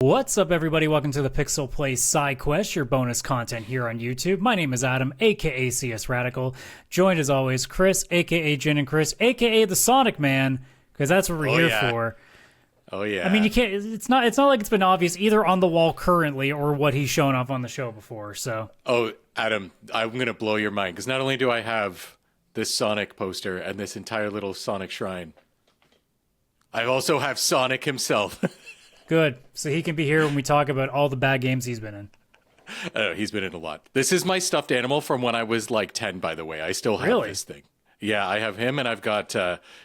What's up, everybody? Welcome to the PixelPlay Sidequest, your bonus content here on YouTube. My name is Adam, aka CS Radical, joined as always Chris, aka Jin and Chris, aka the Sonic Man, because that's what we're here for. Oh yeah. I mean, you can't. It's not like it's been obvious either on the wall currently or what he's shown off on the show before. So. Oh, Adam, I'm gonna blow your mind because not only do I have this Sonic poster and this entire little Sonic shrine, I also have Sonic himself. Good. So he can be here when we talk about all the bad games he's been in. I know, he's been in a lot. This is my stuffed animal from when I was like 10, by the way. I still have this thing. Yeah, I have him, and I've got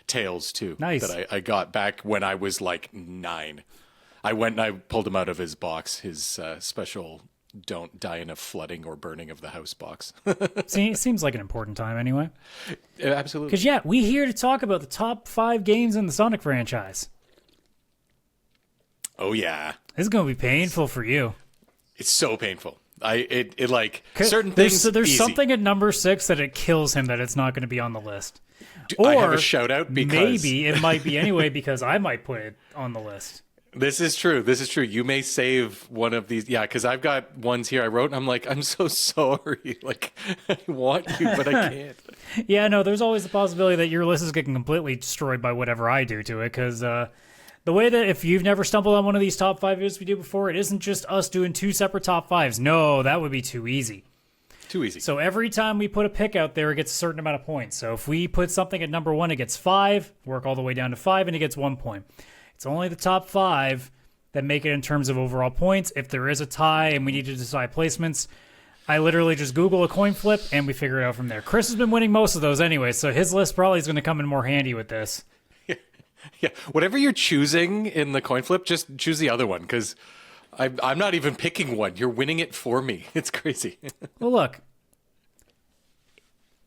Tails, too. Nice. That I got back when I was like 9. I went and I pulled him out of his box, his special don't die in a flooding or burning of the house box. See, it seems like an important time anyway. Absolutely. Because, yeah, we're here to talk about the top 5 games in the Sonic franchise. Oh, yeah. This is going to be painful for you. It's so painful. It like certain things. There's easy. something at number 6 that it kills him that it's not going to be on the list. I have a shout out because maybe it might be anyway because I might put it on the list. This is true. This is true. You may save one of these. Yeah, because I've got ones here I wrote, and I'm like, I'm so sorry. Like, I want you, but I can't. Yeah, no, there's always the possibility that your list is getting completely destroyed by whatever I do to it, because the way that if you've never stumbled on one of these top 5 videos we do before, it isn't just us doing 2 separate top 5s. No, that would be too easy. Too easy. So every time we put a pick out there, it gets a certain amount of points. So if we put something at number 1, it gets 5, work all the way down to 5, and it gets 1 point. It's only the top 5 that make it in terms of overall points. If there is a tie and we need to decide placements, I literally just Google a coin flip and we figure it out from there. Chris has been winning most of those anyway, so his list probably is going to come in more handy with this. Yeah, whatever you're choosing in the coin flip, just choose the other one, because I'm not even picking one. You're winning it for me. It's crazy. Well, look,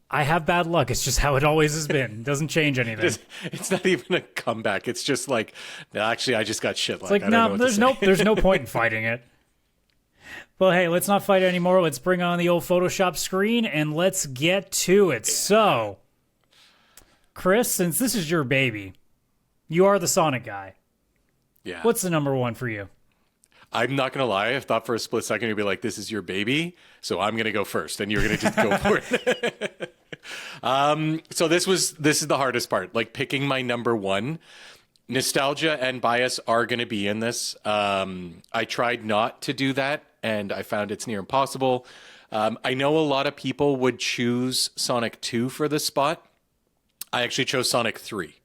I have bad luck. It's just how it always has been. It doesn't change anything. It's not even a comeback. It's just like, no, actually, I just got shit luck. It's like, no, there's no point in fighting it. Well, hey, let's not fight it anymore. Let's bring on the old Photoshop screen and let's get to it. So, Chris, since this is your baby, you are the Sonic guy. Yeah. What's the number 1 for you? I'm not going to lie. I thought for a split second you'd be like, this is your baby, so I'm going to go first, and you're going to just go for it. So this is the hardest part, like picking my number 1. Nostalgia and bias are going to be in this. I tried not to do that, and I found it's near impossible. I know a lot of people would choose Sonic 2 for this spot. I actually chose Sonic 3.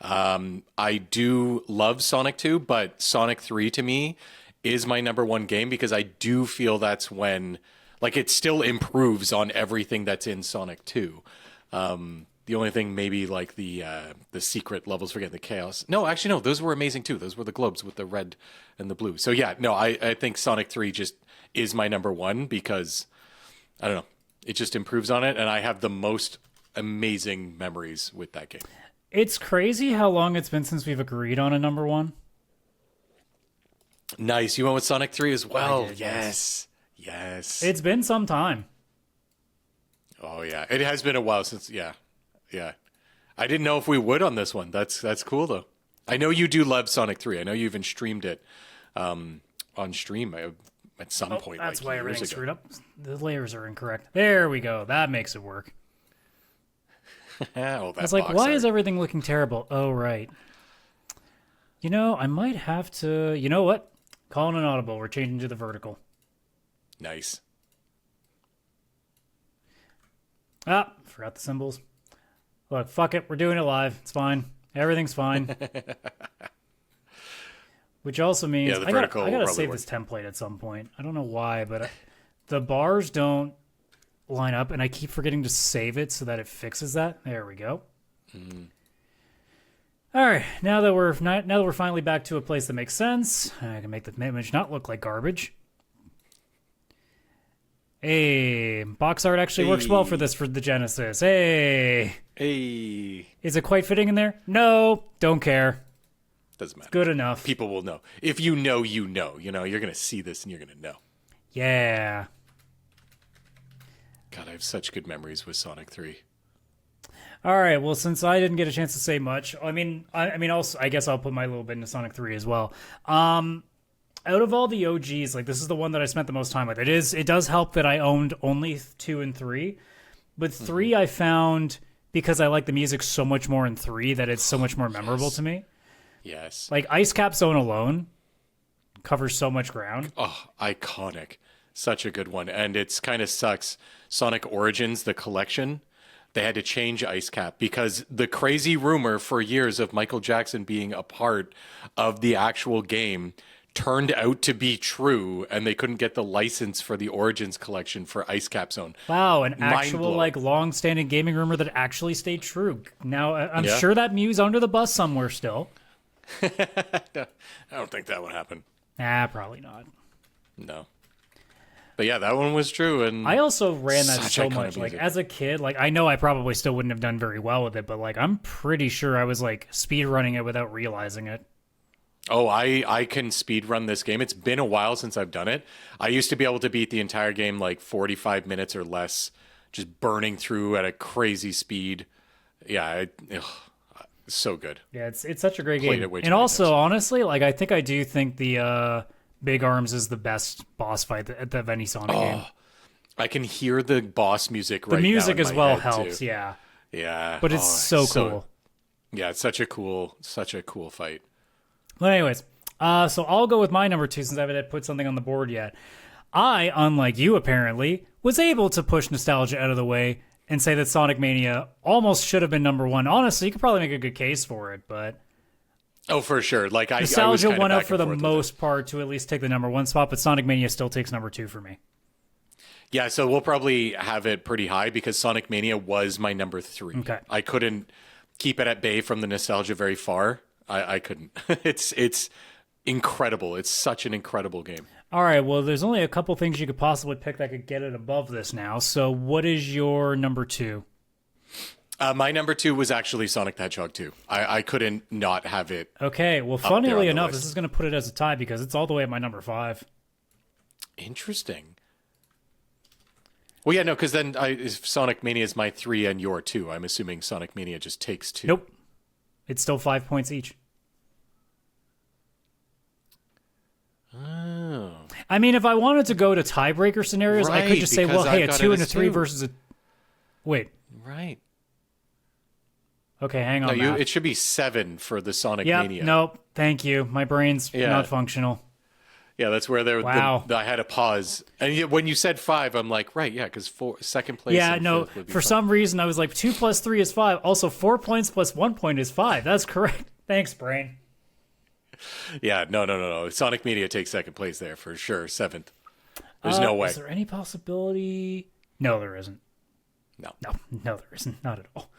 I do love Sonic 2, but Sonic 3 to me is my number 1 game because I do feel that's when, like, it still improves on everything that's in Sonic 2. The only thing maybe like the secret levels, forget the chaos. No, actually, no, those were amazing too. Those were the globes with the red and the blue. So yeah, no, I think Sonic 3 just is my number 1 because, I don't know, it just improves on it, and I have the most amazing memories with that game. It's crazy how long it's been since we've agreed on a number 1. Nice. You went with Sonic 3 as well. Did, yes. It's been some time. Oh, yeah. It has been a while since, yeah. I didn't know if we would on this one. That's cool, though. I know you do love Sonic 3. I know you even streamed it on stream at some point. That's like why years everything's ago. screwed up. The layers are incorrect. There we go. That makes it work. Oh, I was like, why is everything looking terrible? Oh, right. You know, I might have to... You know what? Calling an audible. We're changing to the vertical. Nice. Ah, forgot the symbols. Look, fuck it. We're doing it live. It's fine. Everything's fine. Which also means Yeah, I gotta save this template at some point. I don't know why, but the bars don't line up, and I keep forgetting to save it so that it fixes that. There we go. All right, now that we're finally back to a place that makes sense, I can make the image not look like garbage. Hey, box art actually works well for this for the Genesis. Hey, is it quite fitting in there? No, don't care. Doesn't matter. It's good enough. People will know. If you know, you know. You know, you're gonna see this and you're gonna know. Yeah. God, I have such good memories with Sonic 3. All right. Well, since I didn't get a chance to say much, I mean, also, I guess I'll put my little bit into Sonic 3 as well. I out of all the OGs, like this is the one that I spent the most time with. It does help that I owned only 2 and 3, but 3 I found because I like the music so much more in 3 that it's so much more memorable to me. Yes. Like Ice Cap Zone alone covers so much ground. Oh, iconic. Such a good one. And it's kind of sucks. Sonic Origins, the collection, they had to change Ice Cap because the crazy rumor for years of Michael Jackson being a part of the actual game turned out to be true, and they couldn't get the license for the Origins collection for Ice Cap Zone. Wow, an actual like long-standing gaming rumor that actually stayed true. Now, I'm sure that Mew's under the bus somewhere still. I don't think that would happen. Probably not. No. But yeah, that one was true, and I also ran that such so iconic much. Like music. as a kid, like I know I probably still wouldn't have done very well with it, but like I'm pretty sure I was like speed running it without realizing it. Oh, I can speed run this game. It's been a while since I've done it. I used to be able to beat the entire game like 45 minutes or less, just burning through at a crazy speed. Yeah, so good. Yeah, it's such a great Played game. it way too And many also, times. honestly, like I do think the Big Arms is the best boss fight of any Sonic game. I can hear the boss music right The now music in as my well head, helps, too. yeah. Yeah. But it's so cool. Yeah, it's such a cool fight. But anyways, so I'll go with my number 2 since I haven't put something on the board yet. I, unlike you apparently, was able to push nostalgia out of the way and say that Sonic Mania almost should have been number 1. Honestly, you could probably make a good case for it, but Oh, for sure. Like I was nostalgia kinda won out back for and the forth with most part to at least take the number 1 spot, but Sonic Mania still takes number 2 for me. Yeah, so we'll probably have it pretty high because Sonic Mania was my number 3. Okay. I couldn't keep it at bay from the nostalgia very far. I couldn't. It's incredible. It's such an incredible game. All right, well, there's only a couple things you could possibly pick that could get it above this now. So what is your number 2? My number 2 was actually Sonic the Hedgehog 2. I couldn't not have it. Okay, well, there funnily on the enough, list. this is going to put it as a tie because it's all the way at my number 5. Interesting. Well, yeah, no, because then if Sonic Mania is my 3 and your 2, I'm assuming Sonic Mania just takes 2. Nope. It's still 5 points each. Oh. I mean, if I wanted to go to tiebreaker scenarios, I could Right, just say, well, because hey, I've a got 2 it and a as 3 2. versus a... Wait. Right. Okay, hang No, on, Matt. it should be 7 for the Sonic Yep, Mania. nope. Thank you. My brain's Yeah. not functional. Yeah, that's where Wow. I had a pause. And yet when you said 5, I'm like, right, yeah, because second place. Yeah, and no, fifth would be for fun. some reason I was like 2 plus 3 is 5. Also, 4 points plus 1 point is 5. That's correct. Thanks, brain. Yeah, no. Sonic Media takes second place there for sure. 7th. There's no way. Is there any possibility? No, there isn't. No. No, there isn't. Not at all.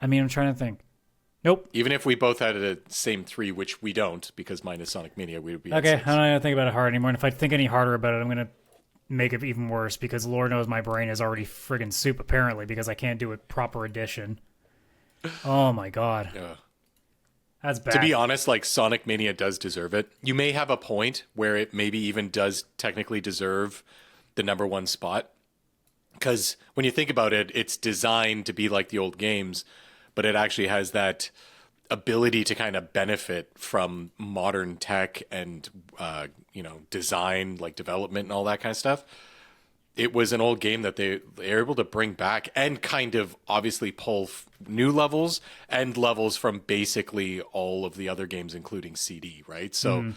I mean, I'm trying to think. Nope. Even if we both had the same 3, which we don't, because mine is Sonic Mania, we would be at Okay, 6. I'm not going to think about it hard anymore. And if I think any harder about it, I'm going to make it even worse because Lord knows my brain is already friggin' soup, apparently, because I can't do a proper addition. Oh, my God. That's bad. To be honest, like Sonic Mania does deserve it. You may have a point where it maybe even does technically deserve the number 1 spot. Because when you think about it, it's designed to be like the old games, but it actually has that ability to kind of benefit from modern tech and, design, like development and all that kind of stuff. It was an old game that they're able to bring back and kind of obviously pull new levels and levels from basically all of the other games, including CD, right? So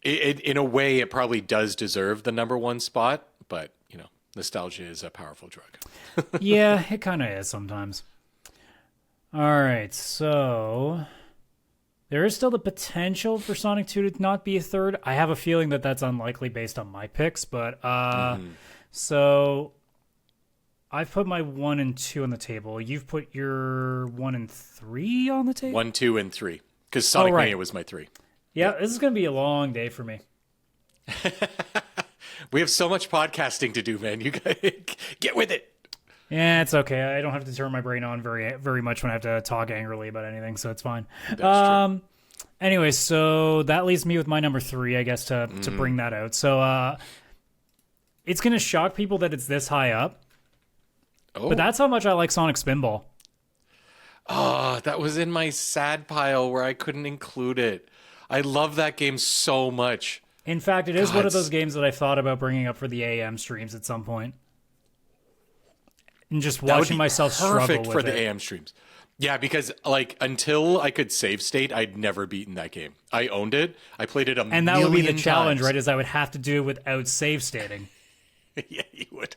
it in a way, it probably does deserve the number 1 spot, but, nostalgia is a powerful drug. Yeah, it kind of is sometimes. All right, so there is still the potential for Sonic 2 to not be a 3rd. I have a feeling that that's unlikely based on my picks, but so I've put my 1 and 2 on the table. You've put your 1 and 3 on the table? 1, 2, and 3. Because Sonic right. Mania was my 3. Yeah, this is going to be a long day for me. We have so much podcasting to do, man. You gotta get with it. Yeah, it's okay. I don't have to turn my brain on very much when I have to talk angrily about anything, so it's fine. That's true. Anyway, so that leaves me with my number 3, I guess, to bring that out. So it's going to shock people that it's this high up, but that's how much I like Sonic Spinball. Oh, that was in my sad pile where I couldn't include it. I love that game so much. In fact, it is God, one of those games that I thought about bringing up for the AM streams at some point. And just that would watching be myself struggle perfect with for it. the AM streams. Yeah, because like until I could save state, I'd never beaten that game. I owned it. I played it And that would be the challenge, times. right? Is I would have to do it without save stating. Yeah, you would.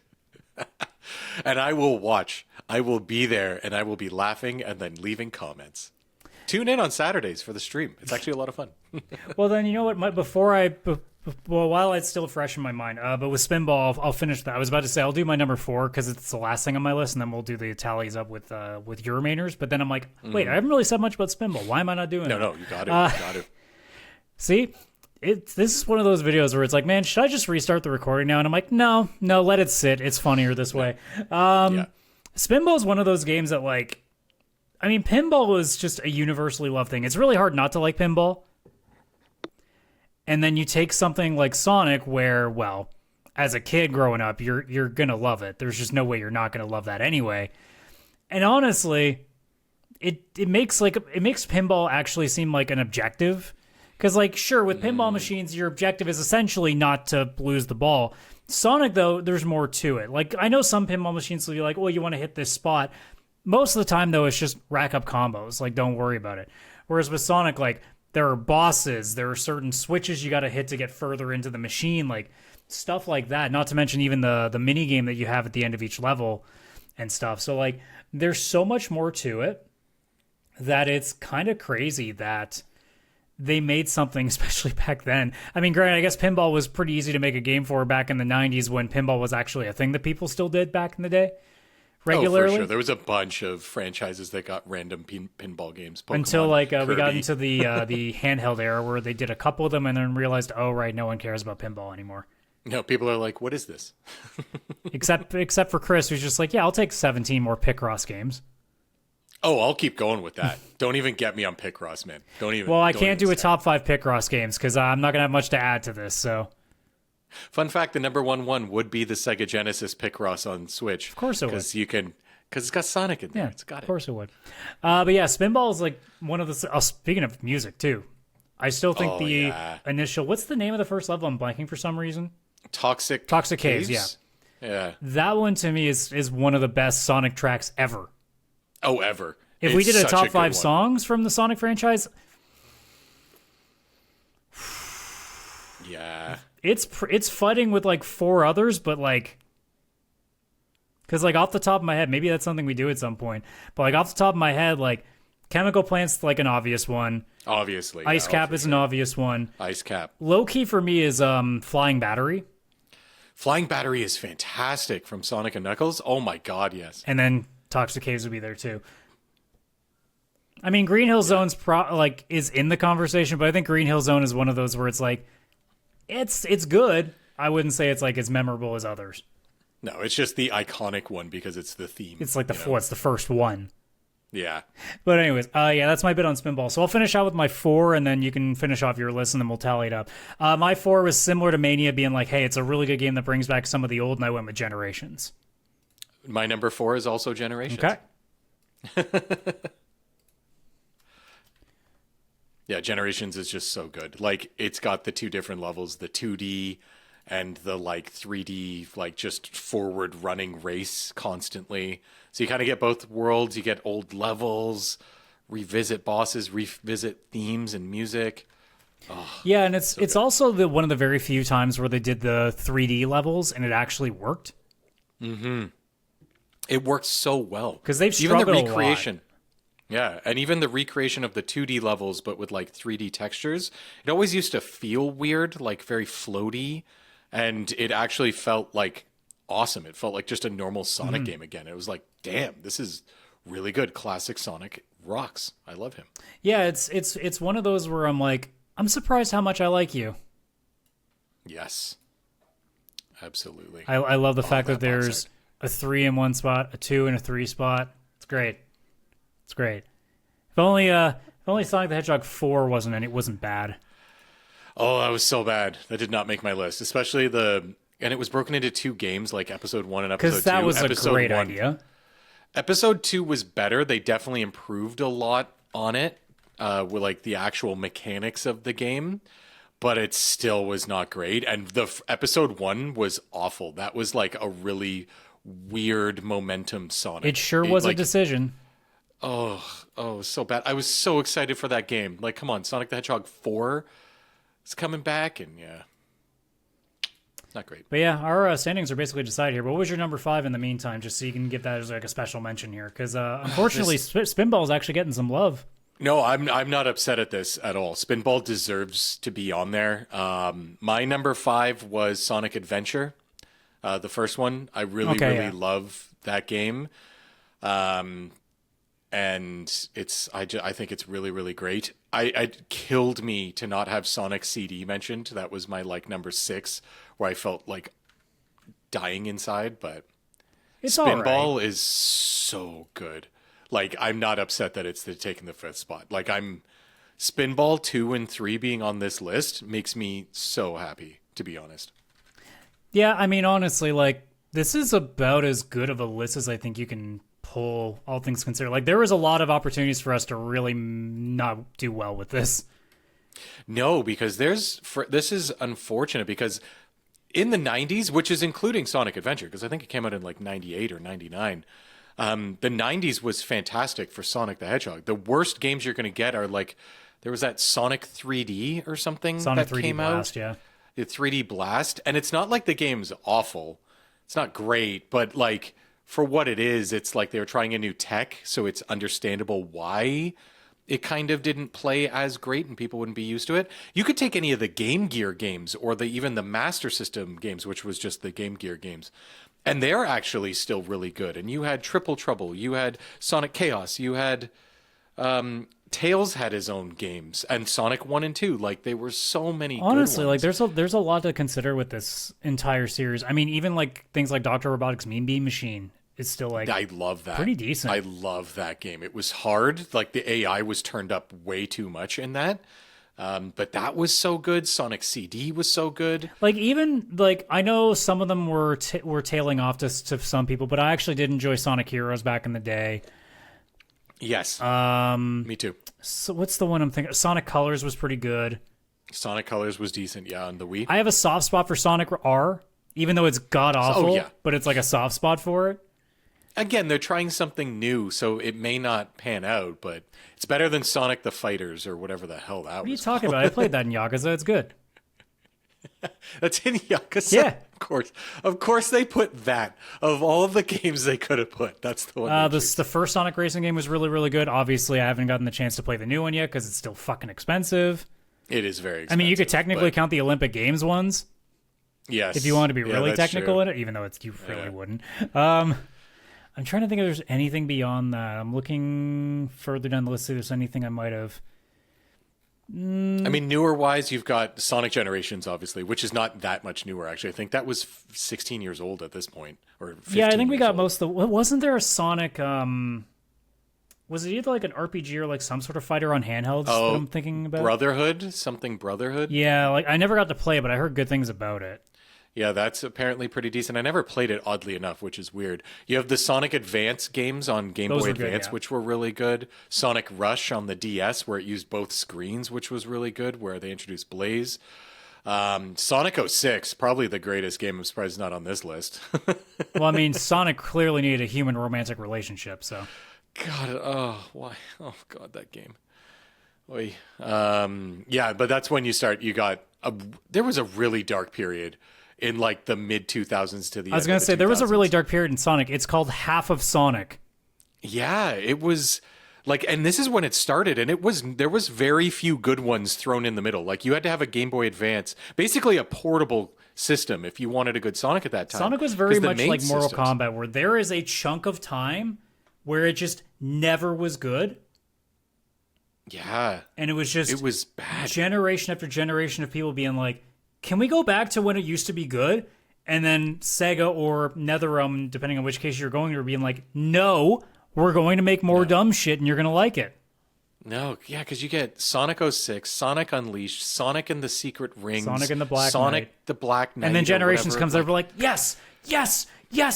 And I will watch. I will be there, and I will be laughing and then leaving comments. Tune in on Saturdays for the stream. It's actually a lot of fun. Well, then, you know what? While it's still fresh in my mind, but with Spinball, I'll finish that. I was about to say I'll do my number 4 because it's the last thing on my list, and then we'll do the tallies up with your remainers. But then I'm like, wait, I haven't really said much about Spinball. Why am I not doing it? No, you got to. You got to. See, this is one of those videos where it's like, man, should I just restart the recording now? And I'm like, no, let it sit. It's funnier this way. Yeah. Spinball is one of those games that, like, I mean, pinball is just a universally loved thing. It's really hard not to like pinball. And then you take something like Sonic where, well, as a kid growing up, you're going to love it. There's just no way you're not going to love that anyway. And honestly, it makes pinball actually seem like an objective. Because, like, sure, with pinball machines, your objective is essentially not to lose the ball. Sonic, though, there's more to it. Like, I know some pinball machines will be like, well, you want to hit this spot. Most of the time, though, it's just rack up combos. Like, don't worry about it. Whereas with Sonic, like, there are bosses. There are certain switches you got to hit to get further into the machine. Like, stuff like that. Not to mention even the mini game that you have at the end of each level and stuff. So, like, there's so much more to it that it's kind of crazy that they made something, especially back then. I mean, granted, I guess pinball was pretty easy to make a game for back in the 90s when pinball was actually a thing that people still did back in the day. Regularly. Oh, for sure. There was a bunch of franchises that got random pinball games. Pokemon, until like we got Kirby. into the handheld era where they did a couple of them and then realized, oh right, no one cares about pinball anymore. No, people are like, what is this? except for Chris, who's just like, yeah, I'll take 17 more Picross games. Oh, I'll keep going with that. Don't even get me on Picross, man. Don't even. Well, I don't can't even do a start. top 5 Picross games because I'm not gonna have much to add to this. So Fun fact: the number one would be the Sega Genesis Picross on Switch. of course it would. Because it's got Sonic in there. Yeah, It's got of it. course it would. But yeah, Spinball is like one of the. Oh, speaking of music too, I still think Oh, the yeah. initial. What's the name of the first level? I'm blanking for some reason. Toxic Caves, yeah. Yeah. That one to me is one of the best Sonic tracks ever. Oh, ever. If we It's did a such top good 5 one. songs from the Sonic franchise, Yeah. it's fighting with like 4 others, but like, because like off the top of my head, maybe that's something we do at some point. But like off the top of my head, like Chemical Plant's like an obvious one. Obviously. Ice yeah, Cap for is an sure. obvious one. Ice Cap. Low key for me is Flying Battery, Flying Battery is fantastic from Sonic and Knuckles. Oh my god, yes. and then Toxic Caves would be there too. I mean, Green Hill Zone's is in the conversation, but I think Green Hill Zone is one of those where it's like, it's good. I wouldn't say it's like as memorable as others. No, it's just the iconic one because it's the theme. It's like you know? it's the first one. Yeah. But anyways, yeah, that's my bit on Spinball. So I'll finish out with my 4, and then you can finish off your list, and then we'll tally it up. My 4 was similar to Mania, being like, hey, it's a really good game that brings back some of the old, and I went with Generations. My number 4 is also Generations. Okay. Yeah, Generations is just so good. Like, it's got the 2 different levels, the 2D and the, like, 3D, like, just forward running race constantly. So you kind of get both worlds. You get old levels, revisit bosses, revisit themes and music. Yeah, and it's also one of the very few times where they did the 3D levels, and it actually worked. It works so well. 'Cause they've even the struggled a lot. recreation. Yeah, and even the recreation of the 2D levels, but with like 3D textures, it always used to feel weird, like very floaty, and it actually felt like awesome. It felt like just a normal Sonic game again. It was like, damn, this is really good. Classic Sonic rocks. I love him. Yeah, it's one of those where I'm like, I'm surprised how much I like you. Yes, absolutely. I love the fact that that box there's a 3 in one spot, a 2 in a 3 spot. It's great. It's great. If only Sonic the Hedgehog 4 wasn't bad. Oh, that was so bad. That did not make my list, especially and it was broken into 2 games, like episode 1 and episode 2. Because that was episode a great 1 idea. Episode 2 was better. They definitely improved a lot on it with like the actual mechanics of the game. but it still was not great. And the episode 1 was awful. That was like a really weird momentum Sonic. It sure was a decision. Oh, so bad. I was so excited for that game. Like, come on, Sonic the Hedgehog 4 is coming back, and yeah, not great. But yeah, our standings are basically decided here. But what was your number 5 in the meantime, just so you can give that as like a special mention here? Because unfortunately, Spinball is actually getting some love. No, I'm not upset at this at all. Spinball deserves to be on there. My number 5 was Sonic Adventure, the first one. I really love that game. And I think it's really, really great. It killed me to not have Sonic CD mentioned. That was my like number 6, where I felt like dying inside. But Spinball is so good. Like, I'm not upset that it's taking the 5th spot. Like, Spinball 2 and 3 being on this list makes me so happy, to be honest. Yeah, I mean, honestly, like, this is about as good of a list as I think you can pull, all things considered. Like, there was a lot of opportunities for us to really not do well with this. No, because this is unfortunate, because in the 90s, which is including Sonic Adventure, because I think it came out in like 98 or 99, the 90s was fantastic for Sonic the Hedgehog. The worst games you're going to get are like, there was that Sonic 3D or something Sonic that 3D came Blast, out. yeah. The 3D Blast. And it's not like the game's awful. It's not great, but like, for what it is, it's like they were trying a new tech, so it's understandable why it kind of didn't play as great and people wouldn't be used to it. You could take any of the Game Gear games or even the Master System games, which was just the Game Gear games, and they're actually still really good. And you had Triple Trouble, you had Sonic Chaos, you had Tails had his own games, and Sonic 1 and 2. Like, they were so many honestly, good ones. like there's a lot to consider with this entire series. I mean, even like things like Dr. Robotics Mean Bean Machine. It's still like, I love that. Pretty decent. I love that game. It was hard. Like, the AI was turned up way too much in that. But that was so good. Sonic CD was so good. Like, even like, I know some of them were tailing off to some people, but I actually did enjoy Sonic Heroes back in the day. Yes. Me too. So what's the one I'm thinking? Sonic Colors was pretty good. Sonic Colors was decent, yeah, on the Wii. I have a soft spot for Sonic R, even though it's god awful, but it's like a soft spot for it. Again, they're trying something new, so it may not pan out, but it's better than Sonic the Fighters or whatever the hell that was. What are you talking about? I played that in Yakuza. It's good. That's in Yakuza? Yeah. Of course they put that. Of all of the games they could have put, that's the one. The first Sonic racing game was really, really good. Obviously, I haven't gotten the chance to play the new one yet because it's still fucking expensive. It is very expensive. I mean, you could technically count the Olympic Games ones. Yes. If you want to be really technical true. in it, even though you really wouldn't. I'm trying to think if there's anything beyond that. I'm looking further down the list if there's anything I might have. I mean, newer wise, you've got Sonic Generations, obviously, which is not that much newer, actually. I think that was 16 years old at this point. Or 15 yeah, I think we got old. most of the... Wasn't there a Sonic... was it either like an RPG or like some sort of fighter on handhelds that I'm thinking about? Brotherhood? Yeah, like I never got to play it, but I heard good things about it. Yeah, that's apparently pretty decent. I never played it, oddly enough, which is weird. You have the Sonic Advance games on Game Boy Advance, which were really good. Sonic Rush on the DS, where it used both screens, which was really good, where they introduced Blaze. Sonic 06, probably the greatest game. I'm surprised it's not on this list. Well, I mean, Sonic clearly needed a human romantic relationship, so... God, why? Oh, God, that game. Oy. Yeah, but that's when you start, there was a really dark period in like the mid 2000s to the end. I was going to say, there was a really dark period in Sonic. It's called Half of Sonic. Yeah, it was like, and this is when it started, and there was very few good ones thrown in the middle. Like, you had to have a Game Boy Advance, basically a portable system if you wanted a good Sonic at that time. Sonic was very much like Mortal Kombat, where there is a chunk of time where it just never was good. Yeah. And it was bad. Generation after generation of people being like, can we go back to when it used to be good? And then Sega or NetherRealm, depending on which case you're going, are being like, no, we're going to make more dumb shit and you're going to like it. No, yeah, because you get Sonic 06, Sonic Unleashed, Sonic and the Secret Rings, Sonic and the Black Sonic Knight. the Black Knight. And then Generations comes over like, yes,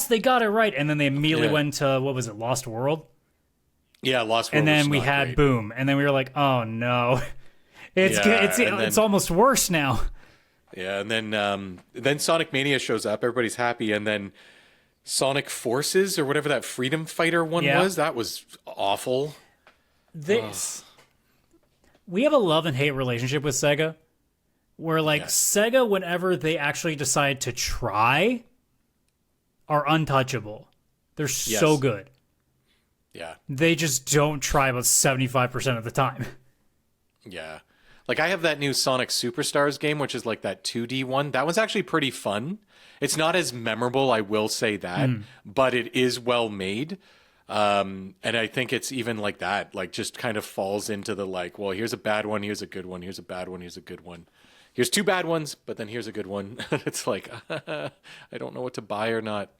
they got it right. And then they immediately went to, what was it, Lost World? Yeah, Lost World. And then we had Boom. And then we were like, oh no. It's almost worse now. Yeah, and then Sonic Mania shows up. Everybody's happy, and then Sonic Forces or whatever that Freedom Fighter one was. That was awful. We have a love and hate relationship with Sega, where Sega, whenever they actually decide to try, are untouchable. They're so good. Yeah. They just don't try about 75% of the time. Yeah. Like, I have that new Sonic Superstars game, which is like that 2D one. That one's actually pretty fun. It's not as memorable, I will say that, but it is well made. And I think it's even like that, like just kind of falls into the like, well, here's a bad one, here's a good one, here's a bad one, here's a good one. Here's two bad ones, but then here's a good one. It's like, I don't know what to buy or not.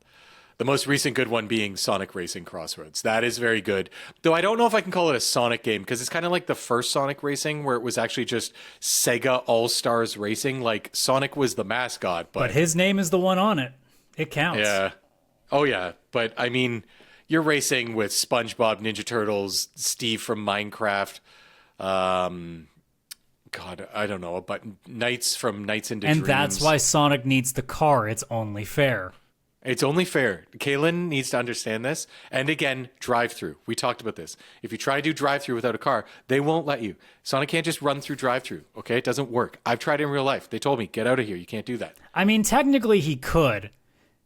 The most recent good one being Sonic Racing Crossroads. That is very good. Though I don't know if I can call it a Sonic game because it's kind of like the first Sonic Racing where it was actually just Sega All-Stars Racing. Like Sonic was the mascot. But his name is the one on it. It counts. Yeah. Oh, yeah. But I mean, you're racing with SpongeBob, Ninja Turtles, Steve from Minecraft. God, I don't know. But Knights from Knights into Dreams. And that's why Sonic needs the car. It's only fair. It's only fair. Kaylan needs to understand this. And again, drive-through. We talked about this. If you try to do drive-through without a car, they won't let you. Sonic can't just run through drive-through, okay? It doesn't work. I've tried it in real life. They told me, get out of here. You can't do that. I mean, technically he could.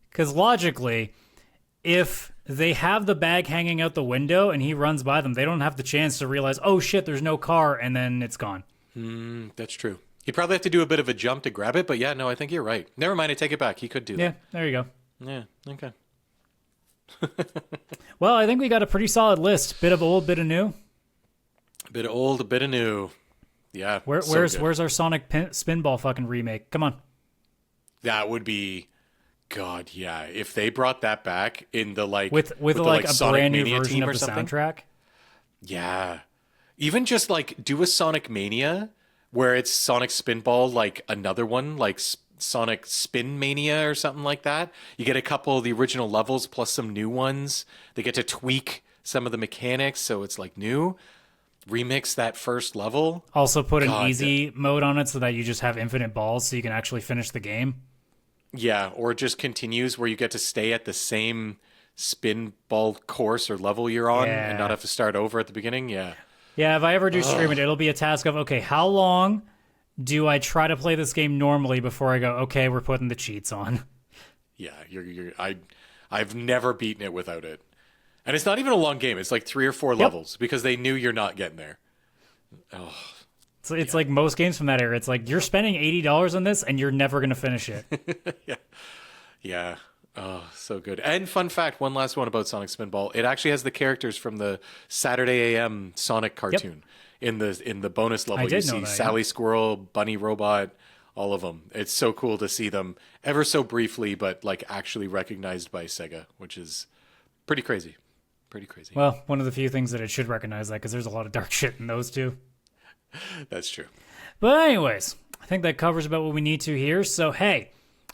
Because logically, if they have the bag hanging out the window and he runs by them, they don't have the chance to realize, oh shit, there's no car, and then it's gone. That's true. He'd probably have to do a bit of a jump to grab it, but yeah, no, I think you're right. Never mind, I take it back. He could do that. Yeah, there you go. Yeah, okay. Well, I think we got a pretty solid list. Bit of old, bit of new. Bit of old, a bit of new. Yeah. Where's our Sonic Spinball fucking remake? Come on. That would be, God, yeah. If they brought that back in the like with like a Sonic brand new Mania version of the soundtrack. Yeah. Even just like do a Sonic Mania where it's Sonic Spinball, like another one, like Sonic Spin Mania or something like that. You get a couple of the original levels plus some new ones. They get to tweak some of the mechanics so it's like new. Remix that first level. Also put an easy mode on it so that you just have infinite balls so you can actually finish the game. Yeah, or it just continues where you get to stay at the same spinball course or level you're on and not have to start over at the beginning. Yeah. Yeah, if I ever do stream it, it'll be a task of, okay, how long do I try to play this game normally before I go, okay, we're putting the cheats on? Yeah, I've never beaten it without it. And it's not even a long game. It's like 3 or 4 levels because they knew you're not getting there. Oh, it's like most games from that era. It's like you're spending $80 on this and you're never going to finish it. Yeah. Oh, so good. And fun fact, one last one about Sonic Spinball. It actually has the characters from the Saturday AM Sonic cartoon. In the bonus level, you see Sally Squirrel, Bunny Robot, all of them. It's so cool to see them ever so briefly, but like actually recognized by Sega, which is pretty crazy. Pretty crazy. Well, one of the few things that it should recognize that because there's a lot of dark shit in those two. That's true. But anyways, I think that covers about what we need to here. So, hey,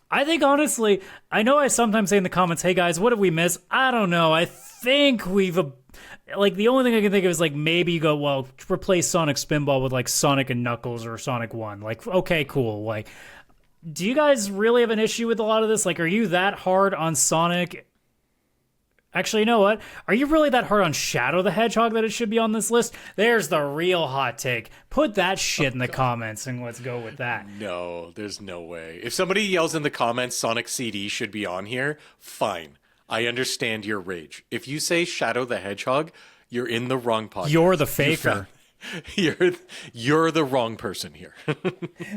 I think honestly, I know I sometimes say in the comments, hey guys, what did we miss? I don't know. I think we've... Like, the only thing I can think of is, like, maybe you go, well, replace Sonic Spinball with, like, Sonic and Knuckles or Sonic 1. Like, okay, cool. Like, do you guys really have an issue with a lot of this? Like, are you that hard on Sonic? Actually, you know what? Are you really that hard on Shadow the Hedgehog that it should be on this list? There's the real hot take. Put that shit in the comments and let's go with that. No, there's no way. If somebody yells in the comments Sonic CD should be on here, fine. I understand your rage. If you say Shadow the Hedgehog, you're in the wrong podcast. You're the faker. You're the wrong person here.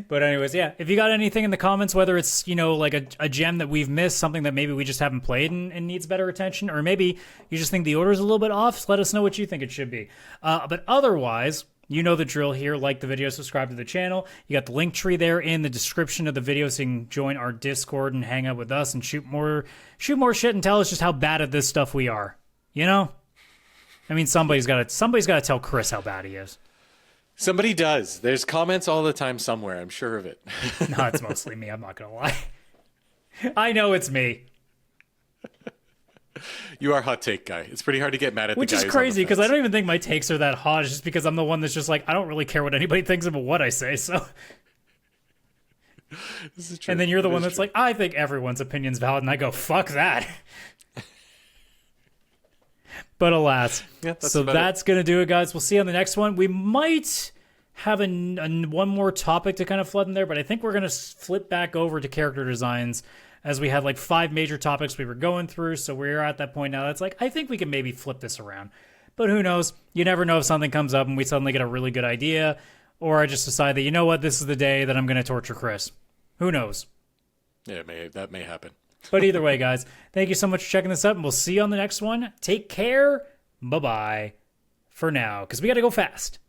But anyways, yeah. If you got anything in the comments, whether it's, like a gem that we've missed, something that maybe we just haven't played and needs better attention, or maybe you just think the order's a little bit off, so let us know what you think it should be. But otherwise... You know the drill here. Like the video, subscribe to the channel. You got the link tree there in the description of the video so you can join our Discord and hang out with us and shoot more shit and tell us just how bad at this stuff we are. You know? I mean, somebody's got to tell Chris how bad he is. Somebody does. There's comments all the time somewhere. I'm sure of it. No, it's mostly me. I'm not going to lie. I know it's me. You are hot take guy. It's pretty hard to get mad at Which the guy is who's on the crazy because I fence. don't even think my takes are that hot. It's just because I'm the one that's just like, I don't really care what anybody thinks about what I say. So, This is true. and then you're the It one is that's true. like, I think everyone's opinion's valid, and I go, fuck that. But alas, Yeah, that's so about that's gonna do it, guys. We'll see you on the next one. We might have one more topic to kind of flood in there, but I think we're gonna flip back over to character designs as we had like 5 major topics we were going through. So we're at that point now. That's like, I think we can maybe flip this around, but who knows? You never know if something comes up and we suddenly get a really good idea, or I just decide that, you know what, this is the day that I'm gonna torture Chris. Who knows? Yeah, that may happen. But either way, guys, thank you so much for checking this out, and we'll see you on the next one. Take care. Bye-bye for now, because we got to go fast.